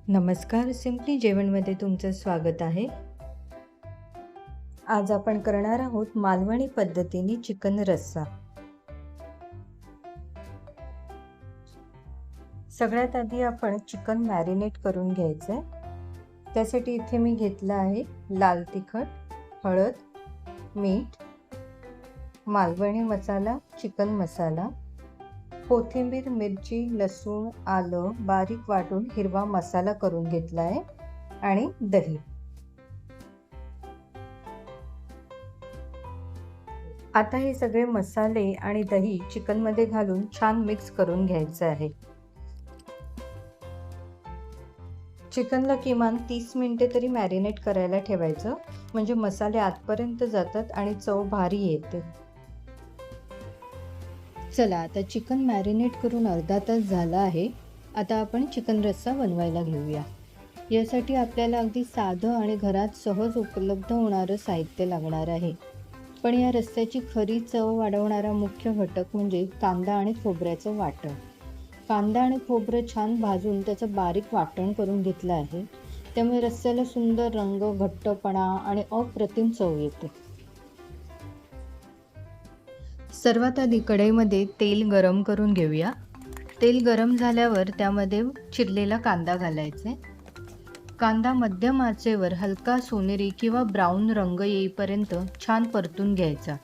नमस्कार, सिम्पली जेवणमध्ये तुमचं स्वागत आहे. आज आपण करणार आहोत मालवणी पद्धतीने चिकन रस्सा. सगळ्यात आधी आपण चिकन मॅरिनेट करून घ्यायचं. त्यासाठी इथे मी घेतलं आहे लाल तिखट, हळद, मीठ, मालवणी मसाला, चिकन मसाला, कोथिंबीर, मिरची, लसूण, आलं बारीक वाटून हिरवा मसाला करून घेतला आहे आणि दही. आता हे सगळे मसाले आणि दही चिकनमध्ये घालून छान मिक्स करून घ्यायचं आहे. चिकनला किमान 30 मिनिटे तरी मॅरिनेट करायला ठेवायचं, म्हणजे मसाले आतपर्यंत जातात आणि चव भारी येते. चला, आता चिकन मॅरिनेट करून अर्धा तास झाला आहे. आता आपण चिकन रस्सा बनवायला घेऊया. यासाठी आपल्याला अगदी साधं आणि घरात सहज उपलब्ध होणारं साहित्य लागणार आहे. पण या रस्स्याची खरी चव वाढवणारा मुख्य घटक म्हणजे कांदा आणि खोबऱ्याचं वाटण. कांदा आणि खोबरं छान भाजून त्याचं बारीक वाटण करून घेतलं आहे. त्यामुळे रस्स्याला सुंदर रंग, घट्टपणा आणि अप्रतिम चव येते. सर्वात आधी कढईमध्ये तेल गरम करून घेऊया. तेल गरम झाल्यावर त्यामध्ये चिरलेला कांदा घालायचे. कांदा मध्यम आचेवर हलका सोनेरी किंवा ब्राऊन रंग येईपर्यंत छान परतून घ्यायचा.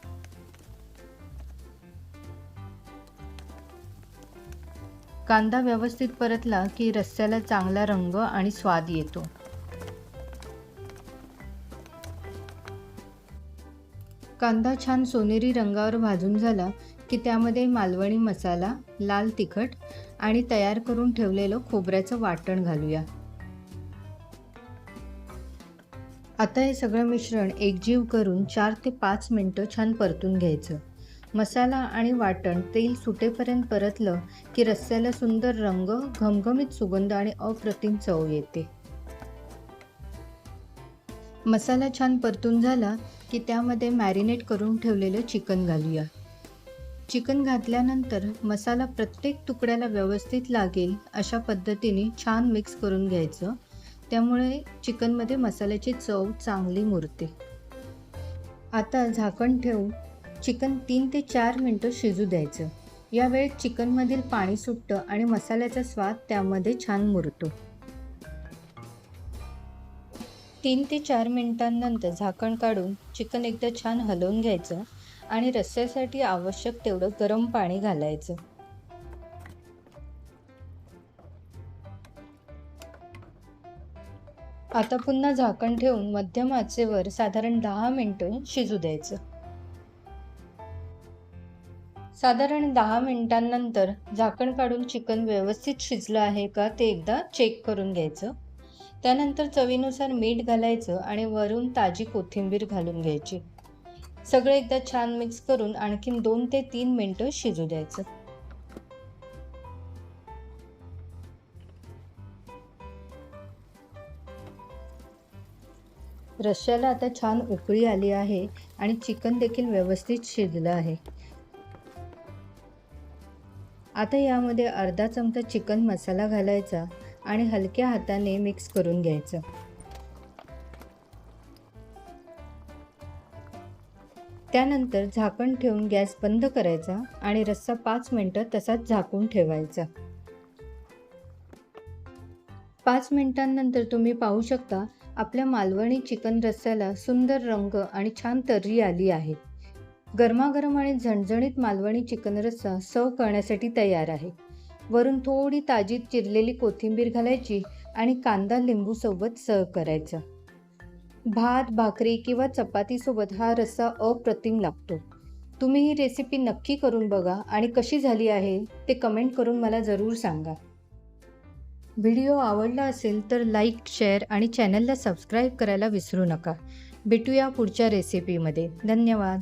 कांदा व्यवस्थित परतला की रस्स्याला चांगला रंग आणि स्वाद येतो. कांदा छान सोनेरी रंगावर भाजून झाला की त्यामध्ये मालवणी मसाला, लाल तिखट आणि तयार करून ठेवलेलं खोबऱ्याचं वाटण घालूया. आता हे सगळं मिश्रण एकजीव करून 4 ते 5 मिनिटं छान परतून घ्यायचं. मसाला आणि वाटण तेल सुटेपर्यंत परतलं की रस्स्याला सुंदर रंग, घमघमीत सुगंध आणि अप्रतिम चव येते. मसाला छान परतून झाला की त्यामध्ये मॅरिनेट करून ठेवलेलं चिकन घालूया. चिकन घातल्यानंतर मसाला प्रत्येक तुकड्याला व्यवस्थित लागेल अशा पद्धतीने छान मिक्स करून घ्यायचं. त्यामुळे चिकनमध्ये मसाल्याची चव चांगली मुरते. आता झाकण ठेवून चिकन 3 ते 4 मिनिटं शिजू द्यायचं. या वेळेत चिकनमधील पाणी सुटतं आणि मसाल्याचा स्वाद त्यामध्ये छान मुरतो. 3 ते 4 मिनिटांनंतर झाकण काढून चिकन एकदा छान हलवून घ्यायचं आणि रस्स्यासाठी आवश्यक तेवढं गरम पाणी घालायचं. आता पुन्हा झाकण ठेवून मध्यम आचेवर साधारण 10 मिनिटं शिजू द्यायचं. साधारण 10 मिनिटांनंतर झाकण काढून चिकन व्यवस्थित शिजलं आहे का ते एकदा चेक करून घ्यायचं. त्यानंतर चवीनुसार मीठ घालायचं आणि वरून ताजी कोथिंबीर घालून घ्यायची. सगळं एकदा छान मिक्स करून आणखीन 2 ते 3 मिनिटं शिजू द्यायचं. रश्श्याला आता छान उकळी आली आहे आणि चिकन देखील व्यवस्थित शिजलं आहे. आता यामध्ये अर्धा चमचा चिकन मसाला घालायचा आणि हलक्या हाताने मिक्स करून घ्यायचं. त्यानंतर झाकण ठेवून गॅस बंद करायचा आणि रस्सा 5 मिनिटं तसाच झाकून ठेवायचा. 5 मिनिटांनंतर तुम्ही पाहू शकता आपल्या मालवणी चिकन रस्स्याला सुंदर रंग आणि छान तर्री आली आहे. गरमागरम आणि झणझणीत मालवणी चिकन रस्सा सर्व करण्यासाठी तयार आहे. वरून थोडी ताजी चिरलेली कोथिंबीर घालायची आणि कांदा लिंबू सोबत सर्व करायचा. भात, भाकरी किंवा चपातीसोबत हा रस्सा अप्रतिम लागतो. तुम्ही ही रेसिपी नक्की करून बघा आणि कशी झाली आहे ते कमेंट करून मला जरूर सांगा. व्हिडिओ आवडला असेल तर लाईक, शेअर आणि चॅनलला सबस्क्राईब करायला विसरू नका. भेटूया पुढच्या रेसिपीमध्ये. धन्यवाद.